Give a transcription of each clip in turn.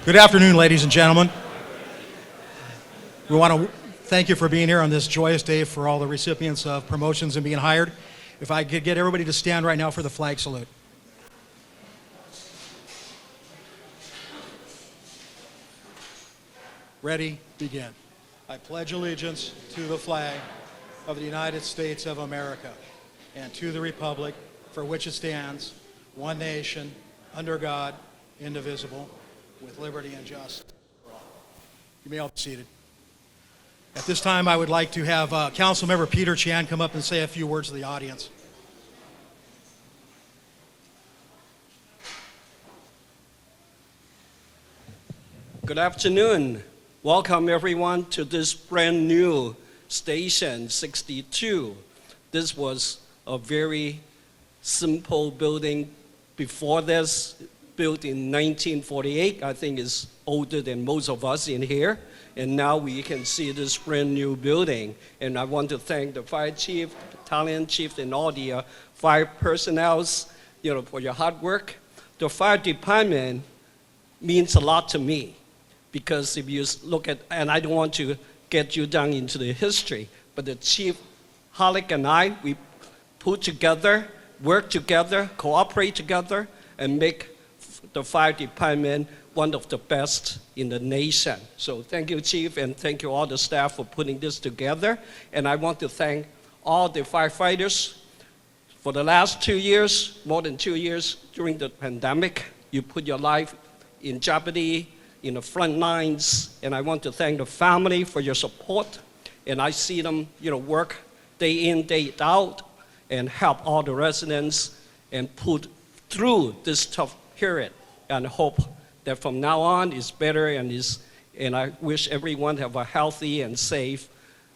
Good afternoon, ladies and gentlemen. We want to thank you for being here on this joyous day for all the recipients of promotions and being hired. If I could get everybody to stand right now for the flag salute. Ready, begin. I pledge allegiance to the flag of the United States of America and to the republic for which it stands, one nation, under God, indivisible, with liberty and justice for all. You may all be seated. At this time, I would like to have Councilmember Peter Chang come up and say a few words to the audience. Good afternoon. Welcome everyone to this brand new Station 62. This was a very simple building before this, built in 1948. I think it's older than most of us in here. And now we can see this brand new building. And I want to thank the fire chief, battalion chief, and all the fire personnel, for your hard work. The fire department means a lot to me, because if you look at, and I don't want to get you down into the history, but the chief, Halleck, and I, we put together, work together, cooperate together, and make the fire department one of the best in the nation. So thank you, Chief, and thank you all the staff for putting this together. And I want to thank all the firefighters. For the last 2 years, more than 2 years during the pandemic, you put your life in jeopardy in the front lines. And I want to thank the family for your support. And I see them, work day in, day out, and help all the residents and put through this tough period. And hope that from now on it's better, and I wish everyone have a healthy and safe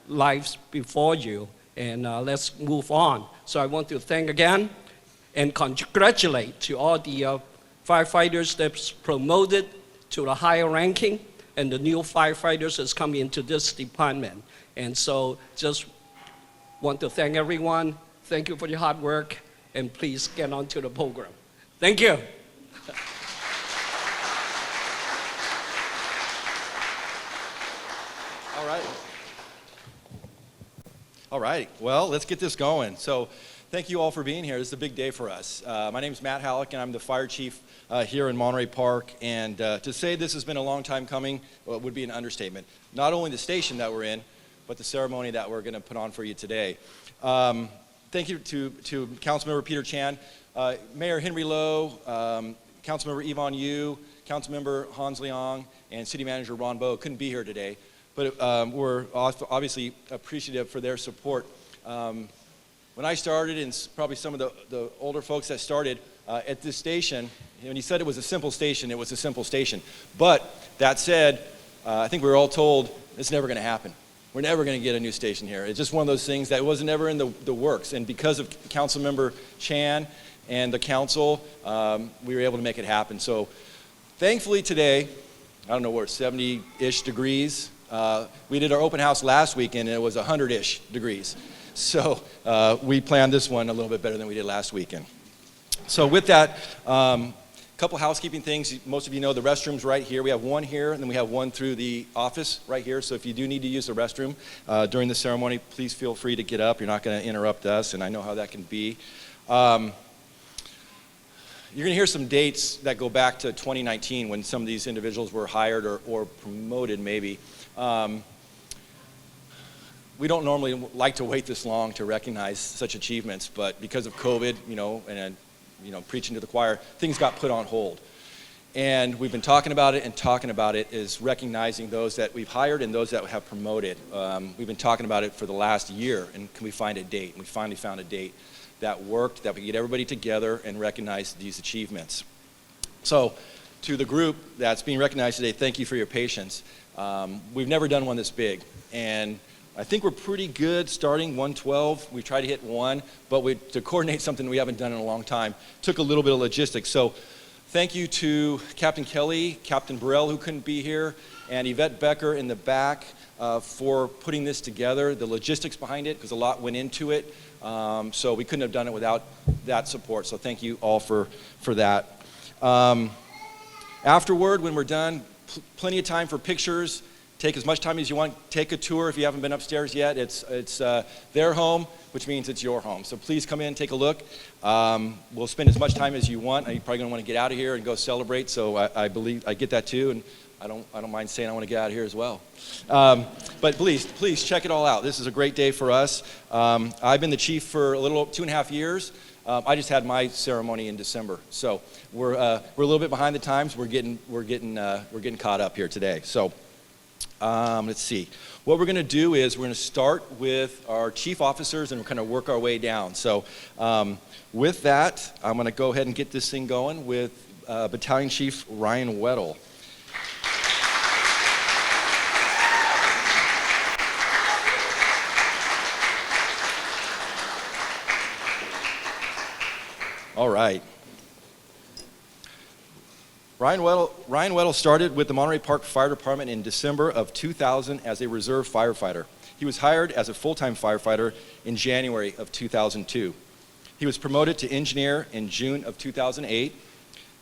lives before you. And let's move on. So I want to thank again and congratulate to all the firefighters that's promoted to the higher ranking, and the new firefighters that's come into this department. And so just want to thank everyone. Thank you for your hard work, and please get on to the program. Thank you. All right, well, let's get this going. So thank you all for being here. This is a big day for us. My name is Matt Halleck, and I'm the fire chief here in Monterey Park. And to say this has been a long time coming would be an understatement. Not only the station that we're in, but the ceremony that we're going to put on for you today. Thank you to Councilmember Peter Chan, Mayor Henry Lowe, Councilmember Yvonne Yu, Councilmember Hans Leong, and City Manager Ron Bowe. Couldn't be here today. But we're obviously appreciative for their support. When I started, and probably some of the older folks that started at this station, when he said it was a simple station, it was a simple station. But that said, I think we were all told it's never going to happen. We're never going to get a new station here. It's just one of those things that wasn't ever in the works. And because of Councilmember Chan and the council, we were able to make it happen. So thankfully today, I don't know where, 70-ish degrees. We did our open house last weekend, and it was 100-ish degrees. So we planned this one a little bit better than we did last weekend. So with that, a couple housekeeping things. Most of you know the restroom's right here. We have one here, and then we have one through the office right here. So if you do need to use the restroom during the ceremony, please feel free to get up. You're not going to interrupt us, and I know how that can be. You're going to hear some dates that go back to 2019 when some of these individuals were hired or promoted maybe. We don't normally like to wait this long to recognize such achievements, but because of COVID, and preaching to the choir, things got put on hold. And we've been talking about it is recognizing those that we've hired and those that have promoted. We've been talking about it for the last year, and can we find a date? And we finally found a date that worked, that we get everybody together and recognize these achievements. So to the group that's being recognized today, thank you for your patience. We've never done one this big, and I think we're pretty good starting 112. We tried to hit 1, but to coordinate something we haven't done in a long time took a little bit of logistics. So thank you to Captain Kelly, Captain Burrell, who couldn't be here, and Yvette Becker in the back for putting this together, the logistics behind it, because a lot went into it. So we couldn't have done it without that support. So thank you all for that. Afterward, when we're done, Plenty of time for pictures. Take as much time as you want. Take a tour if you haven't been upstairs yet. It's their home, which means it's your home. So please come in, take a look. We'll spend as much time as you want. You're probably going to want to get out of here and go celebrate. So I believe I get that too, and I don't mind saying I want to get out of here as well. But please check it all out. This is a great day for us. I've been the chief for a little 2.5 years. I just had my ceremony in December, so we're a little bit behind the times. We're getting caught up here today. So. Let's see. What we're going to do is we're going to start with our chief officers and we're going to work our way down. So with that, I'm going to go ahead and get this thing going with Battalion Chief Ryan Weddle. All right. Ryan Weddle started with the Monterey Park Fire Department in December of 2000 as a reserve firefighter. He was hired as a full-time firefighter in January of 2002. He was promoted to engineer in June of 2008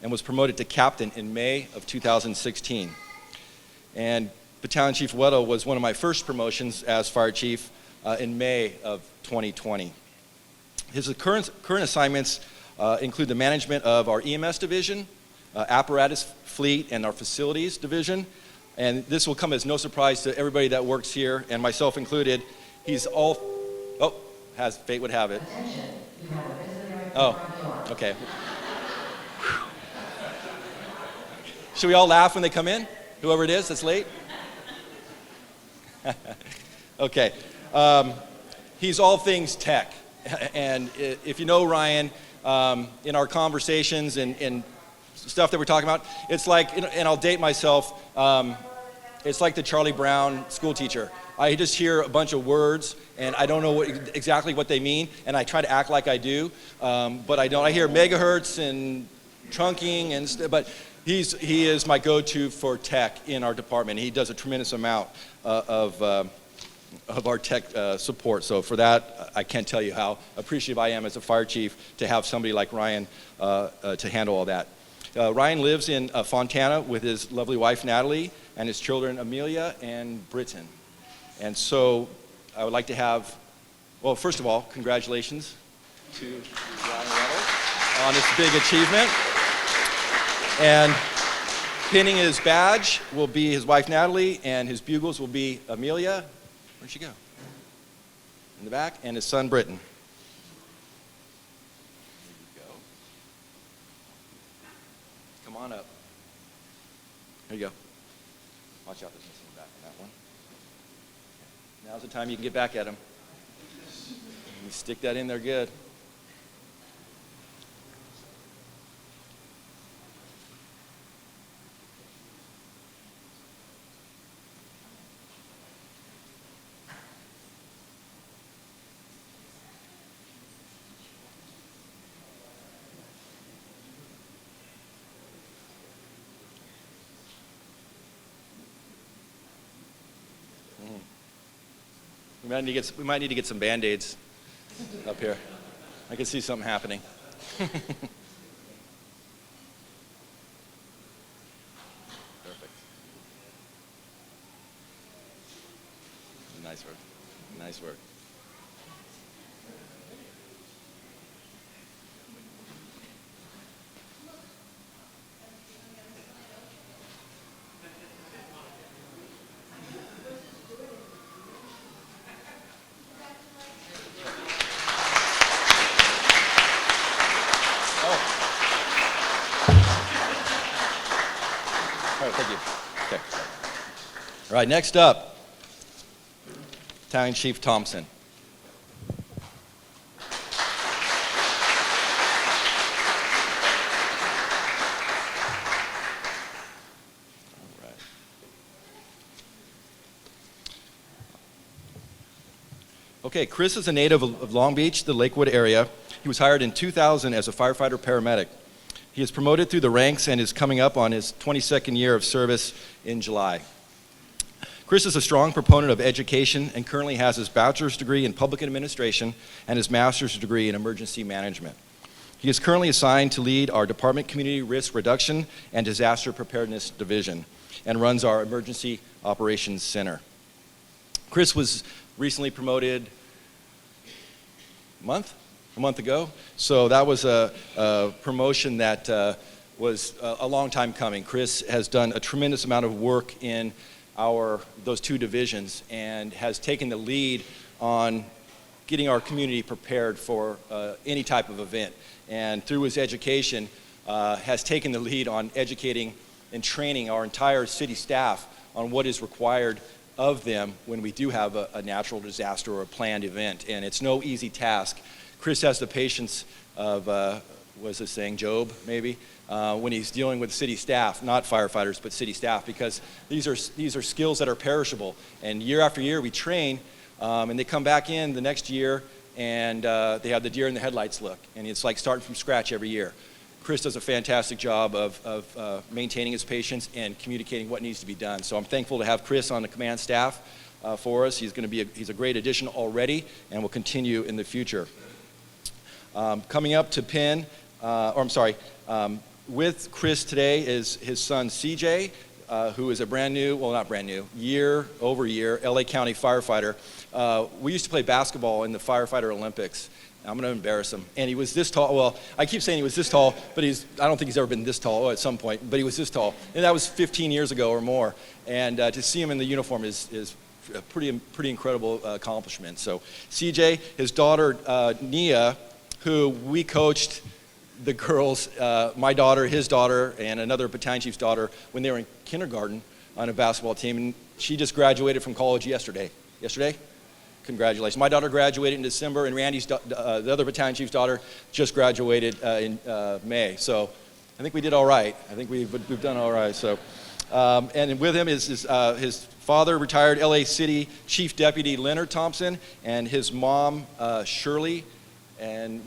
and was promoted to captain in May of 2016. And Battalion Chief Weddle was one of my first promotions as fire chief in May of 2020. His current assignments include the management of our EMS division, apparatus fleet, and our facilities division. And this will come as no surprise to everybody that works here, and myself included. He's all, as fate would have it. Attention, you have a visitor at the Oh, front door. okay. Should we all laugh when they come in? Whoever it is that's late? Okay. He's all things tech. And if you know Ryan, in our conversations and stuff that we're talking about, it's like, and I'll date myself, it's like the Charlie Brown school teacher. I just hear a bunch of words and I don't know exactly what they mean, and I try to act like I do, but I don't. I hear megahertz and trunking, but he is my go-to for tech in our department. He does a tremendous amount of our tech support. So for that, I can't tell you how appreciative I am as a fire chief to have somebody like Ryan to handle all that. Ryan lives in Fontana with his lovely wife, Natalie, and his children, Amelia and Britton. And so I would like to have, well, first of all, congratulations to Ryan Weddle on this big achievement. And pinning his badge will be his wife, Natalie, and his bugles will be Amelia. Where'd she go? In the back, and his son, Britton. Come on up. There you go. Watch out, there's missing back on that one. Now's the time you can get back at him. You stick that in there good. We might need to get some Band-Aids up here. I can see something happening. Perfect. Nice work. Nice work. Thank you. Okay. All right, next up, Battalion Chief Thompson. All right. Okay, Chris is a native of Long Beach, the Lakewood area. He was hired in 2000 as a firefighter paramedic. He is promoted through the ranks and is coming up on his 22nd year of service in July. Chris is a strong proponent of education and currently has his bachelor's degree in public administration and his master's degree in emergency management. He is currently assigned to lead our department community risk reduction and disaster preparedness division. and runs our Emergency Operations Center. Chris was recently promoted a month ago. So that was a promotion that was a long time coming. Chris has done a tremendous amount of work in those two divisions and has taken the lead on getting our community prepared for any type of event. And through his education, has taken the lead on educating and training our entire city staff on what is required of them when we do have a natural disaster or a planned event. And it's no easy task. Chris has the patience of, what's this saying, Job, maybe, when he's dealing with city staff, not firefighters, but city staff, because these are skills that are perishable. And year after year we train, and they come back in the next year, and they have the deer in the headlights look. And it's like starting from scratch every year. Chris does a fantastic job of maintaining his patience and communicating what needs to be done. So I'm thankful to have Chris on the command staff for us. He's a great addition already, and will continue in the future. Coming up to with Chris today is his son CJ, who is a year-over-year LA County firefighter. We used to play basketball in the firefighter Olympics. I'm going to embarrass him. And he was this tall. Well, I keep saying he was this tall, but I don't think he's ever been this tall at some point, but he was this tall. And that was 15 years ago or more. And to see him in the uniform is a pretty incredible accomplishment. So CJ, his daughter Nia, who we coached the girls, my daughter, his daughter, and another battalion chief's daughter when they were in kindergarten on a basketball team. And she just graduated from college yesterday. Yesterday? Congratulations. My daughter graduated in December, and Randy's, the other battalion chief's daughter, just graduated in May. So I think we did all right. I think we've done all right. So, and with him is his father, retired LA City Chief Deputy Leonard Thompson, and his mom, Shirley, and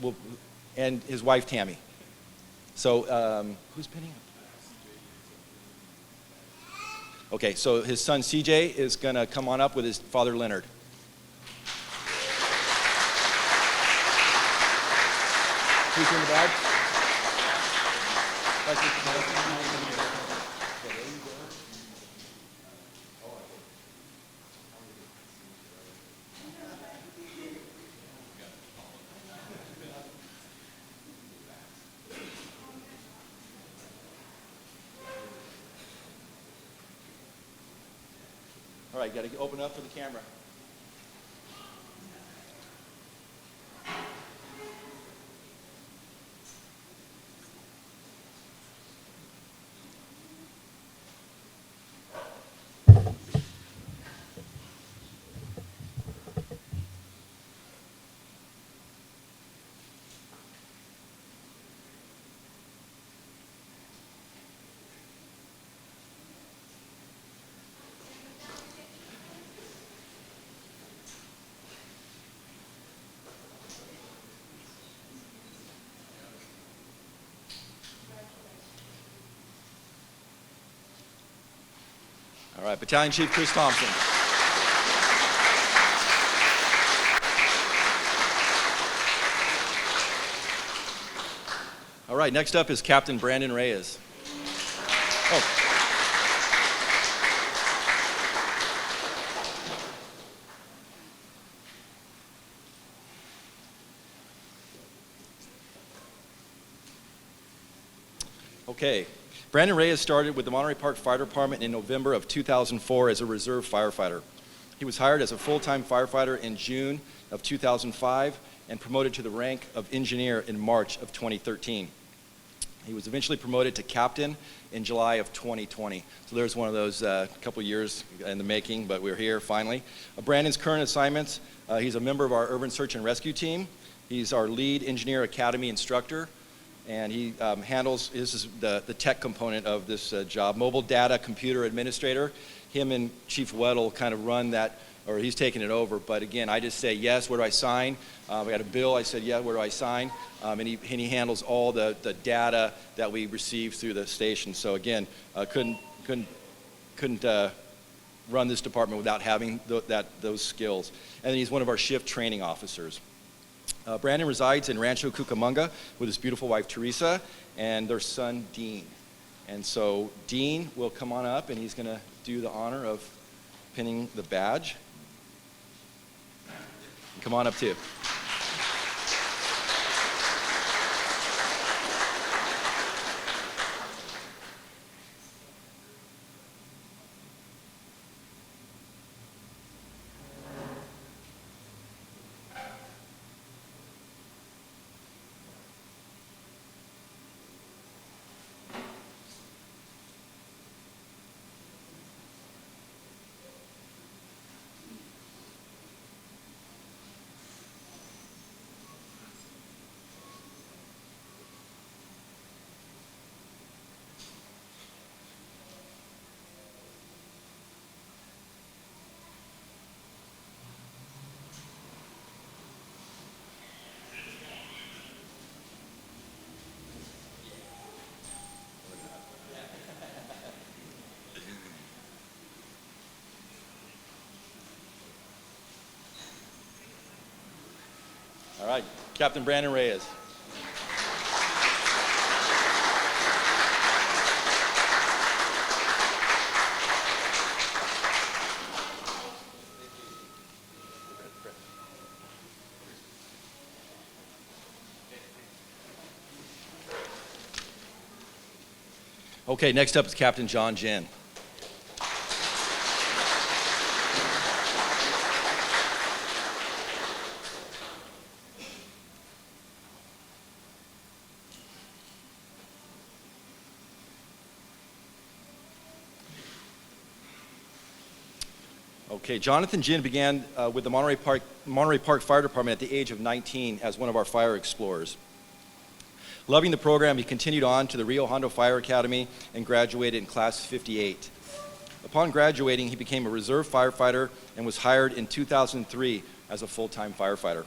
his wife, Tammy. So who's pinning up? Okay, so his son, CJ, is going to come on up with his father, Leonard. Who's in the bag? All right, got to open up for the camera. All right, Battalion Chief Chris Thompson. All right, next up is Captain Brandon Reyes. Oh. Okay. Brandon Reyes started with the Monterey Park Fire Department in November of 2004 as a reserve firefighter. He was hired as a full-time firefighter in June of 2005 and promoted to the rank of engineer in March of 2013. He was eventually promoted to captain in July of 2020. So there's one of those couple years in the making, but we're here finally. Brandon's current assignments, he's a member of our Urban Search and Rescue team. He's our lead engineer academy instructor. And he this is the tech component of this job, mobile data computer administrator. Him and Chief Weddle kind of run that, or he's taking it over. But again, I just say, yes, where do I sign? We got a bill, I said, yeah, where do I sign? And he handles all the data that we receive through the station. So again, couldn't run this department without having those skills. And then he's one of our shift training officers. Brandon resides in Rancho Cucamonga with his beautiful wife, Teresa, and their son, Dean. And so Dean will come on up, and he's going to do the honor of pinning the badge. Come on up too. All right, Captain Brandon Reyes. Okay, next up is Captain John Jin. Okay, Jonathan Jin began with the Monterey Park Fire Department at the age of 19 as one of our fire explorers. Loving the program, he continued on to the Rio Hondo Fire Academy and graduated in class 58. Upon graduating, he became a reserve firefighter and was hired in 2003 as a full-time firefighter.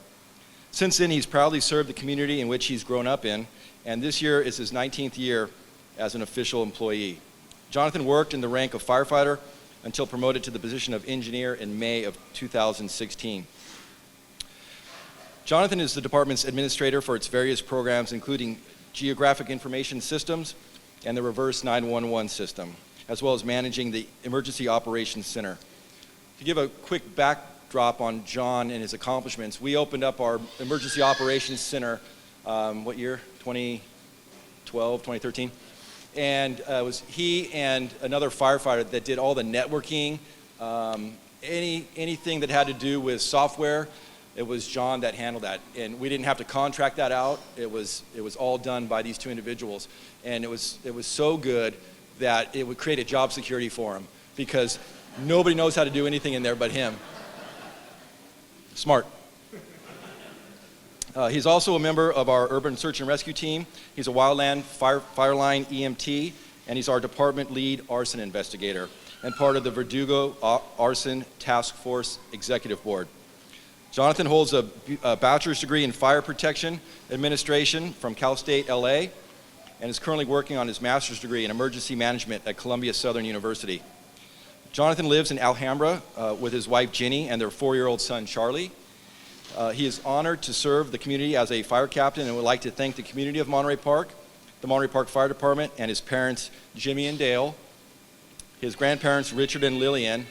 Since then, he's proudly served the community in which he's grown up in, and this year is his 19th year as an official employee. Jonathan worked in the rank of firefighter until promoted to the position of engineer in May of 2016. Jonathan is the department's administrator for its various programs, including Geographic Information Systems and the Reverse 911 system, as well as managing the Emergency Operations Center. To give a quick backdrop on John and his accomplishments, we opened up our Emergency Operations Center, what year? 2012, 2013? And it was he and another firefighter that did all the networking, anything that had to do with software. It was John that handled that, and we didn't have to contract that out. It was all done by these two individuals, and it was so good that it would create a job security for him because nobody knows how to do anything in there but him. Smart. He's also a member of our urban search and rescue team. He's a wildland fireline EMT, and he's our department lead arson investigator and part of the Verdugo Arson Task Force Executive Board. Jonathan holds a bachelor's degree in fire protection administration from Cal State LA and is currently working on his master's degree in emergency management at Columbia Southern University. Jonathan lives in Alhambra with his wife Ginny and their 4-year-old son Charlie. He is honored to serve the community as a fire captain and would like to thank the community of Monterey Park, the Monterey Park Fire Department, and his parents Jimmy and Dale, his grandparents Richard and Lillian,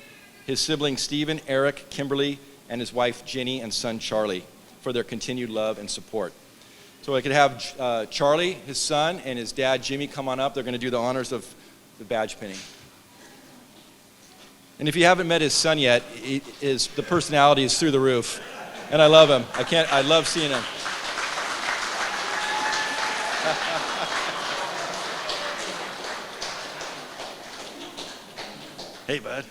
his siblings Stephen, Eric, Kimberly, and his wife Ginny and son Charlie for their continued love and support. So I could have Charlie, his son, and his dad Jimmy come on up. They're going to do the honors of the badge pinning. And if you haven't met his son yet, the personality is through the roof. And I love him. I love seeing him. Hey, bud.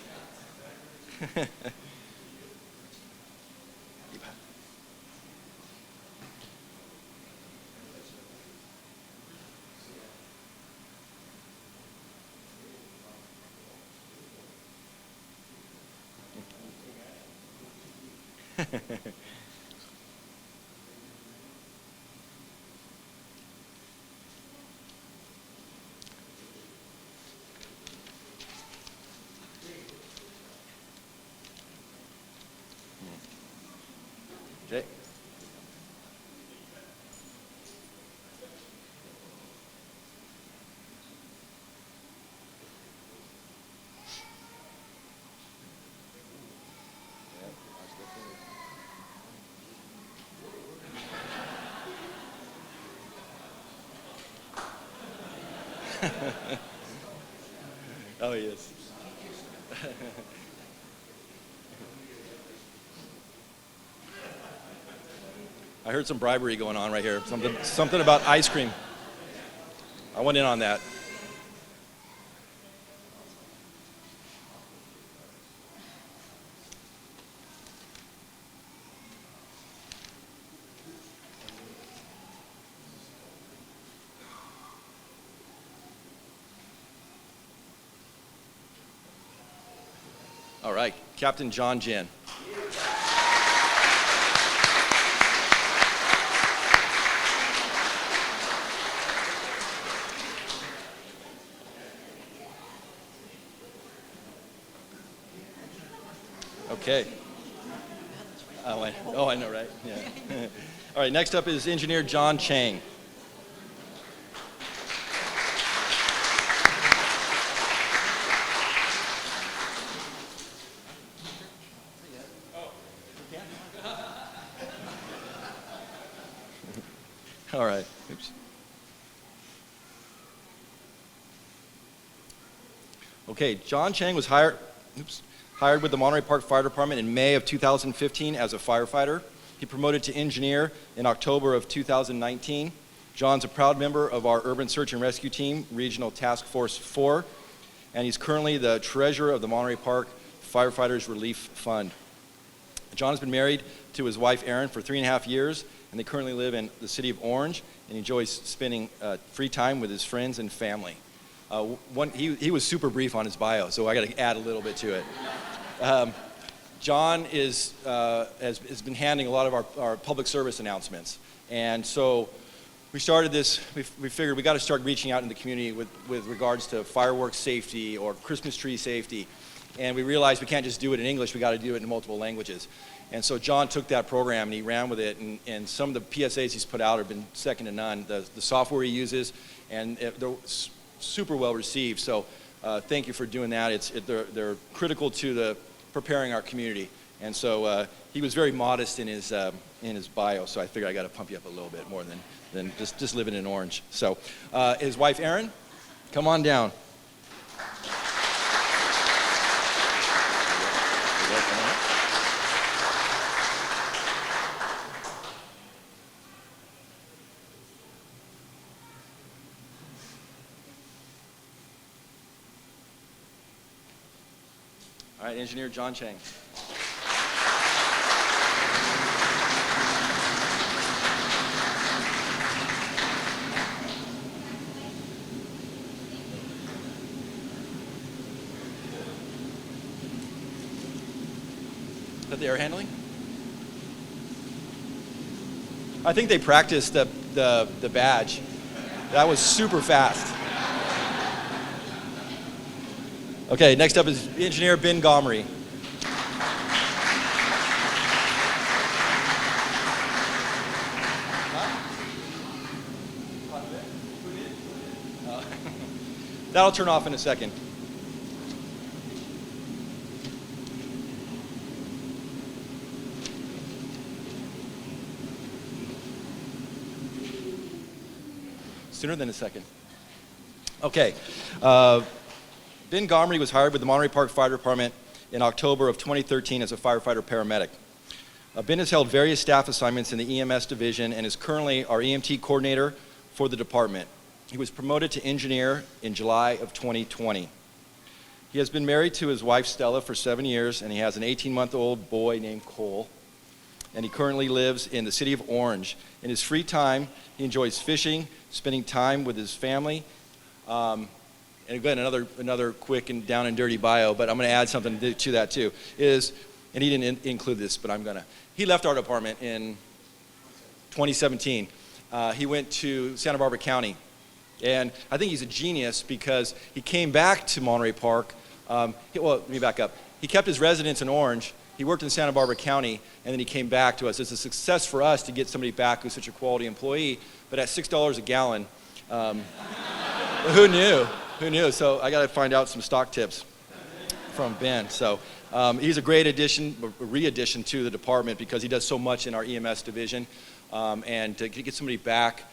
Jay. Oh, he is. I heard some bribery going on right here. Something about ice cream. I went in on that. All right, Captain John Jin. Okay. Oh, I know, right? Yeah. All right, next up is Engineer John Chang. All right. Oops. Okay, John Chang was hired with the Monterey Park Fire Department in May of 2015 as a firefighter. He promoted to engineer in October of 2019. John's a proud member of our Urban Search and Rescue Team, Regional Task Force 4, and he's currently the treasurer of the Monterey Park Firefighters Relief Fund. John has been married to his wife, Erin, for 3.5 years, and they currently live in the city of Orange, and enjoys spending free time with his friends and family. He was super brief on his bio, so I got to add a little bit to it. John has been handling a lot of our public service announcements, and so we started this. We figured we got to start reaching out in the community with regards to fireworks safety or Christmas tree safety, and we realized we can't just do it in English. We got to do it in multiple languages. And so John took that program and he ran with it, and some of the PSAs he's put out have been second to none. The software he uses, and they're super well received. So thank you for doing that. They're critical to preparing our community. And so he was very modest in his bio. So I figured I got to pump you up a little bit more than just living in Orange. So his wife Erin, come on down. All right, Engineer John Chang. Is that the air handling? I think they practiced the badge. That was super fast. Okay, next up is Engineer Ben Gomori. That'll turn off in a second. Sooner than a second. Okay. Ben Gomori was hired with the Monterey Park Fire Department in October of 2013 as a firefighter paramedic. Ben has held various staff assignments in the EMS division and is currently our EMT coordinator for the department. He was promoted to engineer in July of 2020. He has been married to his wife Stella for 7 years, and he has an 18-month-old boy named Cole. And he currently lives in the city of Orange. In his free time, he enjoys fishing, spending time with his family. And again, another quick and down and dirty bio, but I'm going to add something to that too. And he didn't include this, but I'm going to. He left our department in 2017. He went to Santa Barbara County. And I think he's a genius because he came back to Monterey Park. Let me back up. He kept his residence in Orange. He worked in Santa Barbara County, and then he came back to us. It's a success for us to get somebody back who's such a quality employee, but at $6 a gallon, who knew? Who knew? So I got to find out some stock tips from Ben. So he's a great re-addition to the department because he does so much in our EMS division. And to get somebody back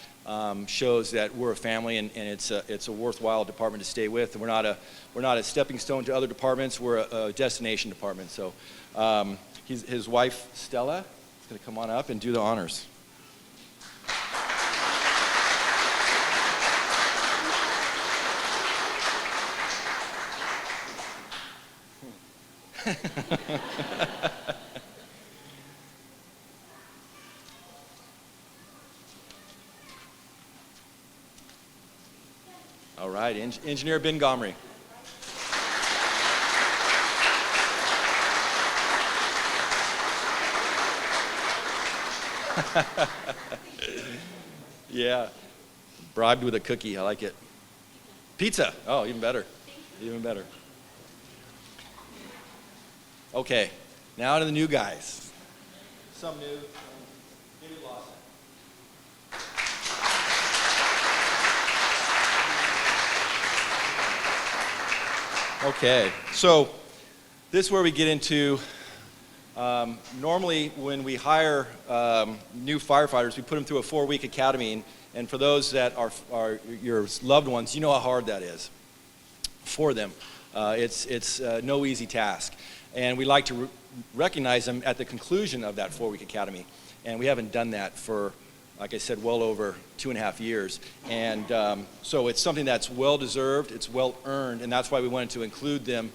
shows that we're a family, and it's a worthwhile department to stay with. And we're not a stepping stone to other departments. We're a destination department. So his wife Stella is going to come on up and do the honors. All right, Engineer Ben Gomori. Yeah, bribed with a cookie. I like it. Pizza. Oh, even better. Even better. Okay, now to the new guys. Some new. David Lawson. Okay, so this is where we get into, normally when we hire new firefighters, we put them through a 4-week academy, and for those that are your loved ones, you know how hard that is for them. It's no easy task. And we like to recognize them at the conclusion of that 4-week academy. And we haven't done that for, like I said, well over 2.5 years. And so it's something that's well-deserved, it's well-earned, and that's why we wanted to include them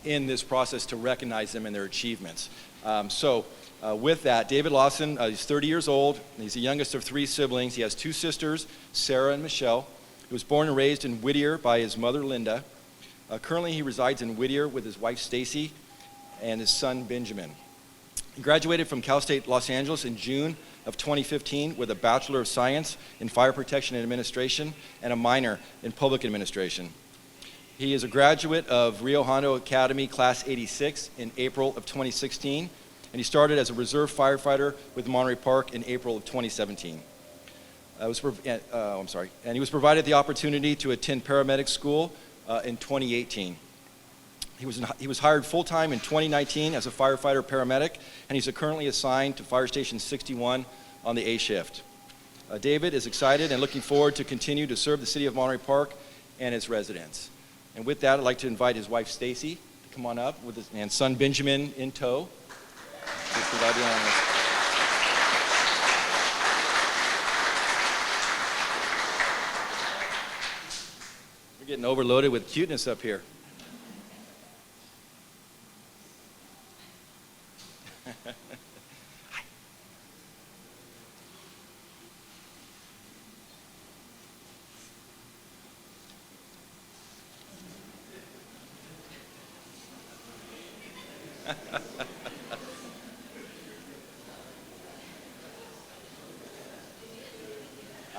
in this process to recognize them and their achievements. With that, David Lawson, he's 30 years old. He's the youngest of 3 siblings. He has 2 sisters, Sarah and Michelle. He was born and raised in Whittier by his mother, Linda. Currently, he resides in Whittier with his wife, Stacy, and his son, Benjamin. He graduated from Cal State Los Angeles in June of 2015 with a Bachelor of Science in Fire Protection and Administration and a minor in Public Administration. He is a graduate of Rio Hondo Academy Class 86 in April of 2016, and he started as a reserve firefighter with Monterey Park in April of 2017. And he was provided the opportunity to attend paramedic school in 2018. He was hired full-time in 2019 as a firefighter paramedic, and he's currently assigned to Fire Station 61 on the A shift. David is excited and looking forward to continue to serve the city of Monterey Park and its residents. And with that, I'd like to invite his wife Stacy to come on up with and son Benjamin in tow. To provide the honors. We're getting overloaded with cuteness up here.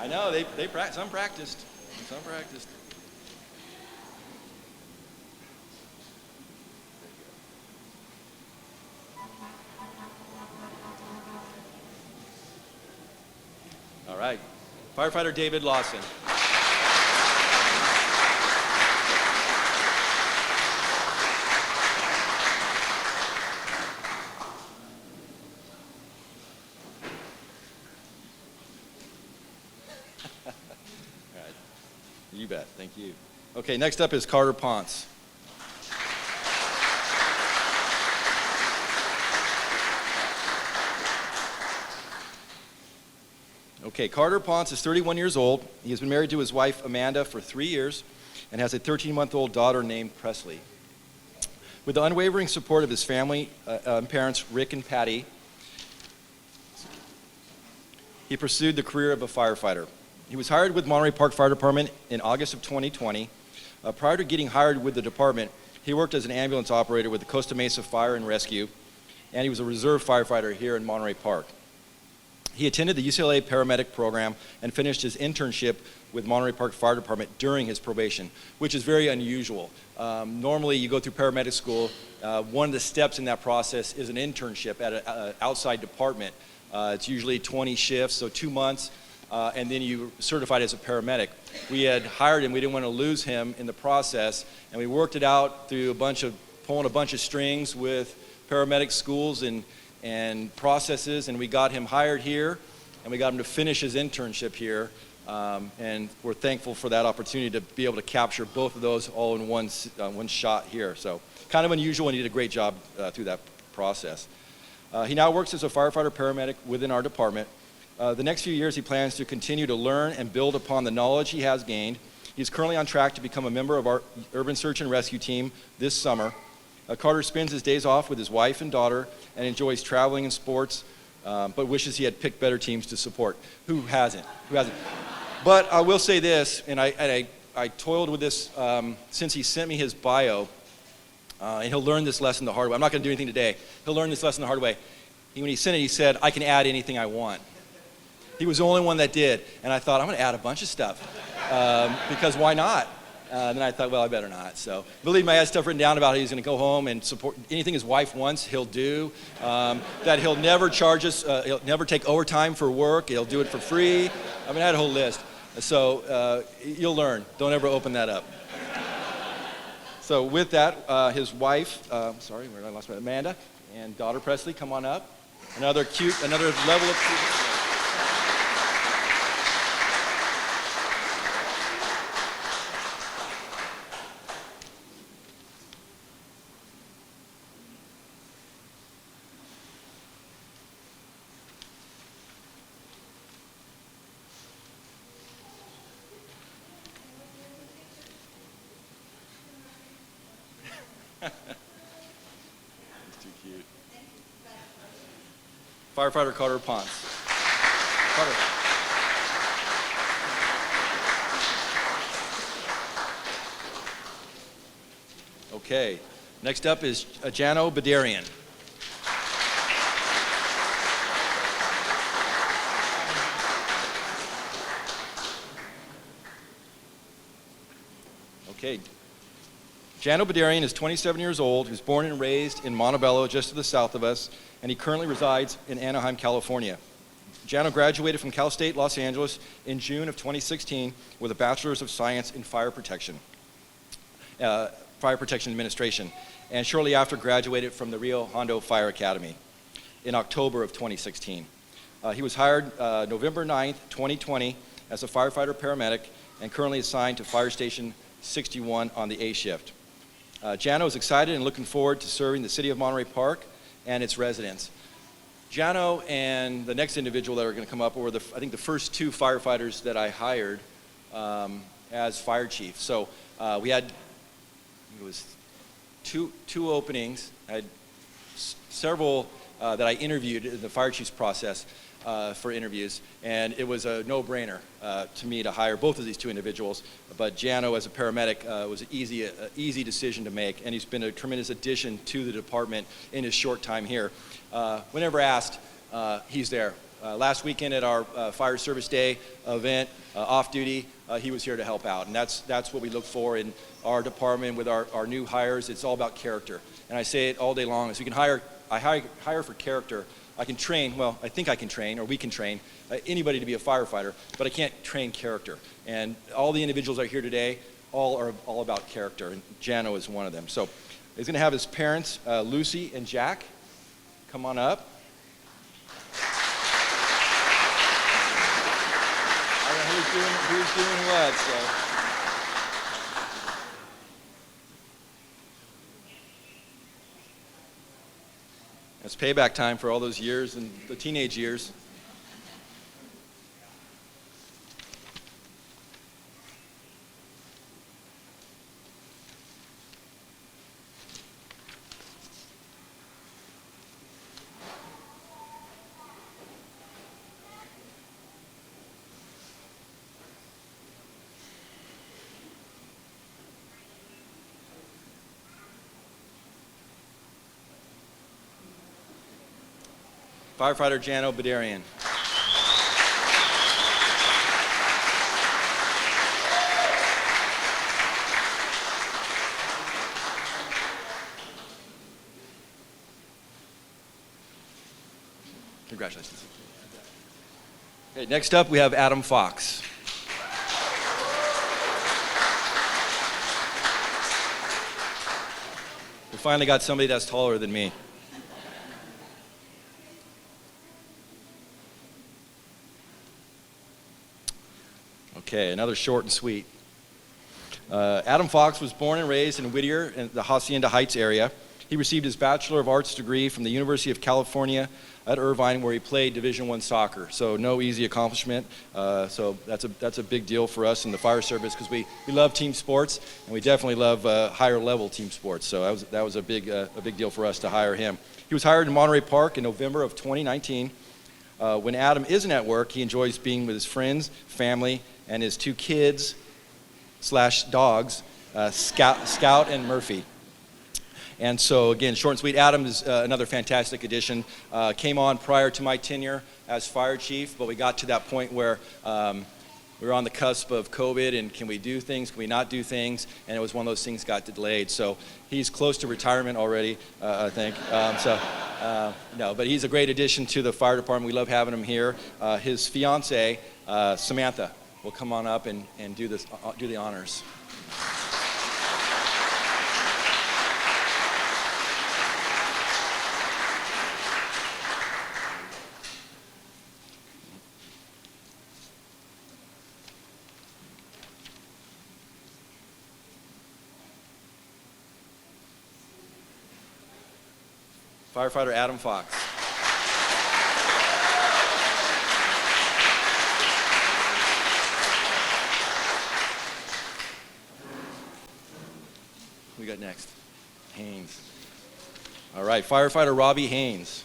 I know, some practiced. Some practiced. All right. Firefighter David Lawson. All right. You bet. Thank you. Okay, next up is Carter Ponce. Okay, Carter Ponce is 31 years old. He has been married to his wife, Amanda, for 3 years and has a 13-month-old daughter named Presley. With the unwavering support of his family and parents, Rick and Patty, he pursued the career of a firefighter. He was hired with Monterey Park Fire Department in August of 2020. Prior to getting hired with the department, he worked as an ambulance operator with the Costa Mesa Fire and Rescue, and he was a reserve firefighter here in Monterey Park. He attended the UCLA paramedic program and finished his internship with Monterey Park Fire Department during his probation, which is very unusual. Normally, you go through paramedic school. One of the steps in that process is an internship at an outside department. It's usually 20 shifts, so 2 months, and then you're certified as a paramedic. We had hired him. We didn't want to lose him in the process, and we worked it out through pulling a bunch of strings with paramedic schools and processes, and we got him hired here, and we got him to finish his internship here. And we're thankful for that opportunity to be able to capture both of those all in one shot here. So kind of unusual, and he did a great job through that process. He now works as a firefighter paramedic within our department. The next few years, he plans to continue to learn and build upon the knowledge he has gained. He's currently on track to become a member of our urban search and rescue team this summer. Carter spends his days off with his wife and daughter and enjoys traveling and sports, but wishes he had picked better teams to support. Who hasn't? Who hasn't? But I will say this, and I toiled with this since he sent me his bio, and he'll learn this lesson the hard way. I'm not going to do anything today. He'll learn this lesson the hard way. When he sent it, he said, I can add anything I want. He was the only one that did, and I thought, I'm going to add a bunch of stuff, because why not? Then I thought, well, I better not. So believe me, I had stuff written down about how he's going to go home and support anything his wife wants, he'll do. That he'll never charge us, he'll never take overtime for work, he'll do it for free. I mean, I had a whole list. So you'll learn. Don't ever open that up. So with that, his wife, sorry, where did I lost my Amanda, and daughter Presley, come on up. Another level of cute. He's too cute. Firefighter Carter Ponce. Carter. Okay. Next up is Jano, Badarian. Okay. Jano Badarian is 27 years old. He was born and raised in Montebello, just to the south of us, and he currently resides in Anaheim, California. Jano graduated from Cal State Los Angeles in June of 2016 with a Bachelor's of Science in Fire Protection Administration, and shortly after graduated from the Rio Hondo Fire Academy in October of 2016. He was hired November 9th, 2020 as a firefighter paramedic and currently assigned to Fire Station 61 on the A shift. Jano is excited and looking forward to serving the city of Monterey Park and its residents. Jano and the next individual that are going to come up were, I think, the first two firefighters that I hired as fire chief. So we had, it was two openings. I had several that I interviewed in the fire chief's process for interviews, and it was a no-brainer to me to hire both of these two individuals. But Jano, as a paramedic, was an easy decision to make, and he's been a tremendous addition to the department in his short time here. Whenever asked, he's there. Last weekend at our Fire Service Day event, off-duty, he was here to help out, and that's what we look for in our department with our new hires. It's all about character, and I say it all day long. Is we can hire for character. I can train, well, I think I can train, or we can train anybody to be a firefighter, but I can't train character. And all the individuals that are here today, all about character, and Jano is one of them. So he's going to have his parents, Lucy and Jack, come on up. I don't know who's doing what, so. It's payback time for all those years and the teenage years. Firefighter Jano Badarian. Congratulations. Okay, next up we have Adam Fox. We finally got somebody that's taller than me. Okay, another short and sweet. Adam Fox was born and raised in Whittier in the Hacienda Heights area. He received his Bachelor of Arts degree from the University of California at Irvine, where he played Division I soccer. So no easy accomplishment. So that's a big deal for us in the fire service because we love team sports, and we definitely love higher level team sports. So that was a big deal for us to hire him. He was hired in Monterey Park in November of 2019. When Adam isn't at work, he enjoys being with his friends, family, and his 2 kids / dogs, Scout and Murphy. And so again, short and sweet, Adam is another fantastic addition. Came on prior to my tenure as fire chief, but we got to that point where we were on the cusp of COVID and can we do things, can we not do things? And it was one of those things got delayed. So he's close to retirement already, I think. No, but he's a great addition to the fire department. We love having him here. His fiance, Samantha, will come on up and do the honors. Firefighter Adam Fox. Who we got next? Haynes. All right, firefighter Robbie Haynes.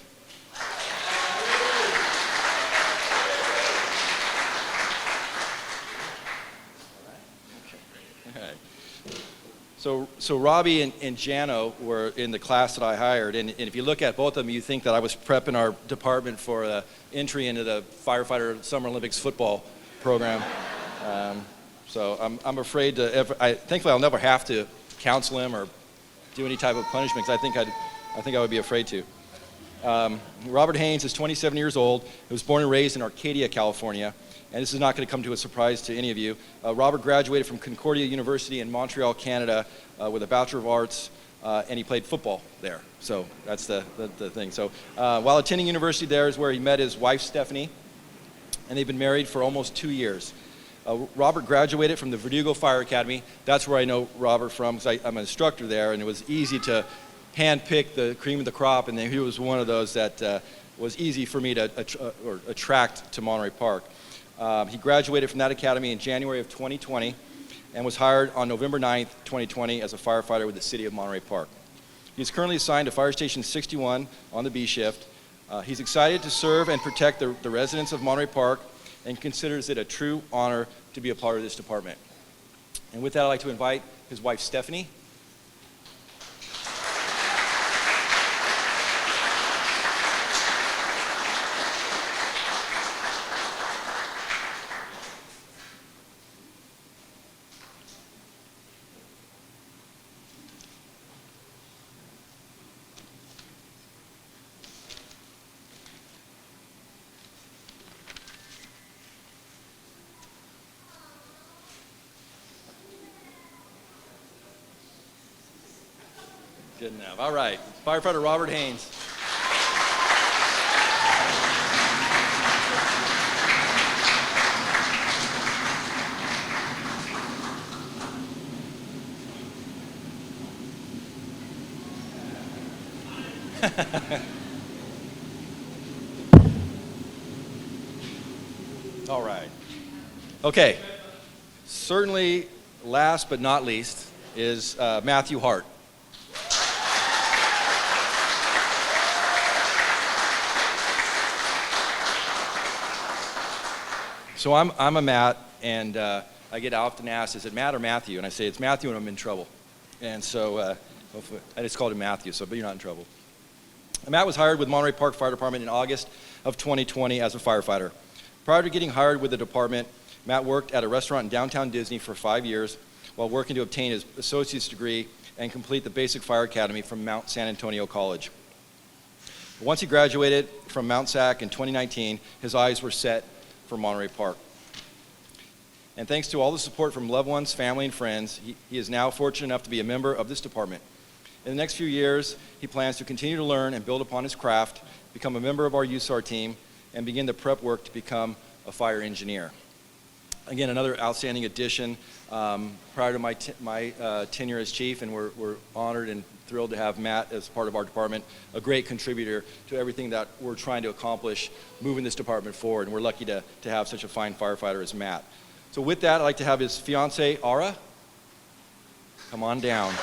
All right. So Robbie and Jano were in the class that I hired, and if you look at both of them, you think that I was prepping our department for entry into the firefighter Summer Olympics football program. So I'm afraid to thankfully I'll never have to counsel him or do any type of punishment, because I think I would be afraid to. Robert Haynes is 27 years old. He was born and raised in Arcadia, California. And this is not going to come to a surprise to any of you. Robert graduated from Concordia University in Montreal, Canada, with a Bachelor of Arts, and he played football there. So that's the thing. So while attending university there is where he met his wife, Stephanie, and they've been married for almost 2 years. Robert graduated from the Verdugo Fire Academy. That's where I know Robert from, because I'm an instructor there, and it was easy to handpick the cream of the crop, and he was one of those that was easy for me to attract to Monterey Park. He graduated from that academy in January of 2020 and was hired on November 9th, 2020 as a firefighter with the city of Monterey Park. He's currently assigned to Fire Station 61 on the B shift. He's excited to serve and protect the residents of Monterey Park and considers it a true honor to be a part of this department. And with that, I'd like to invite his wife, Stephanie. Good enough. All right. Firefighter Robert Haynes. All right. Okay. Certainly, last but not least, is Matthew Hart. So I'm a Matt, and I get often asked, is it Matt or Matthew? And I say, it's Matthew, and I'm in trouble. And so hopefully, I just called him Matthew, but you're not in trouble. Matt was hired with Monterey Park Fire Department in August of 2020 as a firefighter. Prior to getting hired with the department, Matt worked at a restaurant in downtown Disney for 5 years while working to obtain his associate's degree and complete the basic fire academy from Mount San Antonio College. Once he graduated from Mount Sac in 2019, his eyes were set for Monterey Park. And thanks to all the support from loved ones, family, and friends, he is now fortunate enough to be a member of this department. In the next few years, he plans to continue to learn and build upon his craft, become a member of our USAR team, and begin the prep work to become a fire engineer. Again, another outstanding addition prior to my tenure as chief, and we're honored and thrilled to have Matt as part of our department, a great contributor to everything that we're trying to accomplish, moving this department forward, and we're lucky to have such a fine firefighter as Matt. So with that, I'd like to have his fiancée, Ara, come on down.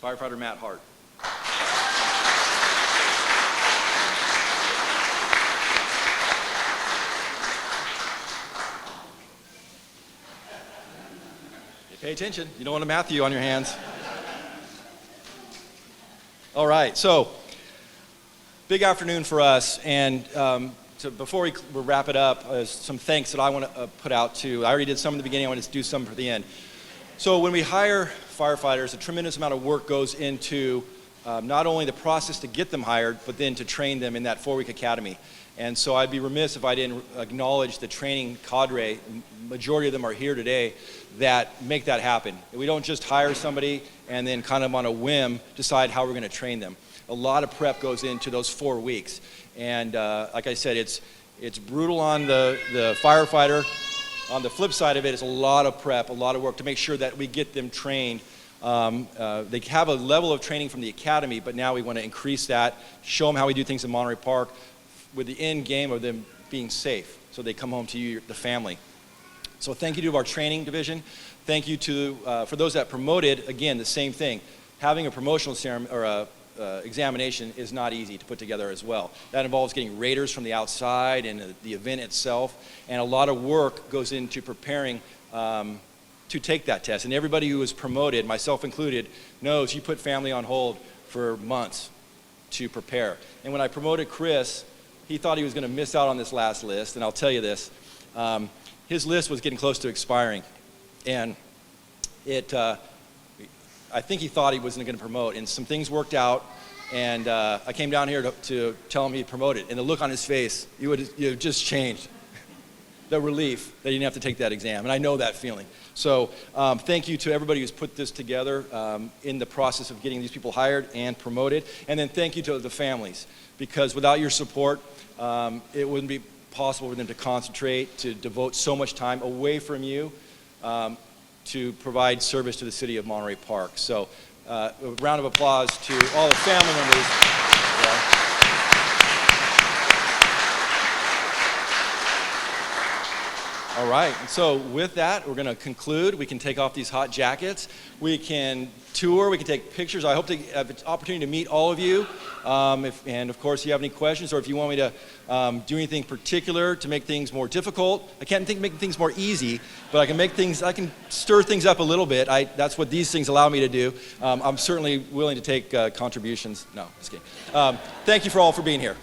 Firefighter Matt Hart. Pay attention. You don't want a Matthew on your hands. All right, so big afternoon for us, and so before we wrap it up, some thanks that I want to put out to. I already did some in the beginning. I want to do some for the end. So when we hire firefighters, a tremendous amount of work goes into not only the process to get them hired, but then to train them in that 4-week academy. And so I'd be remiss if I didn't acknowledge the training cadre, majority of them are here today, that make that happen. We don't just hire somebody and then kind of on a whim decide how we're going to train them. A lot of prep goes into those 4 weeks. And like I said, it's brutal on the firefighter. On the flip side of it, it's a lot of prep, a lot of work to make sure that we get them trained. They have a level of training from the academy, but now we want to increase that, show them how we do things in Monterey Park with the end game of them being safe, so they come home to you, the family. So thank you to our training division. Thank you to, for those that promoted, again, the same thing. Having a promotional ceremony, or a examination is not easy to put together as well. That involves getting raters from the outside and the event itself, and a lot of work goes into preparing to take that test. And everybody who was promoted, myself included, knows you put family on hold for months to prepare. And when I promoted Chris, he thought he was going to miss out on this last list, and I'll tell you this, his list was getting close to expiring, and I think he thought he wasn't going to promote, and some things worked out, and I came down here to tell him he promoted, and the look on his face, you would just changed. The relief that he didn't have to take that exam, and I know that feeling. So thank you to everybody who's put this together in the process of getting these people hired and promoted, and then thank you to the families, because without your support, it wouldn't be possible for them to concentrate, to devote so much time away from you, to provide service to the city of Monterey Park. So a round of applause to all the family members. Yeah. All right, and so with that, we're going to conclude. We can take off these hot jackets. We can tour. We can take pictures. I hope to have an opportunity to meet all of you. And of course, if you have any questions, or if you want me to do anything particular to make things more difficult, I can't make things more easy, but I can stir things up a little bit. That's what these things allow me to do. I'm certainly willing to take contributions. No, just kidding. Thank you for all for being here.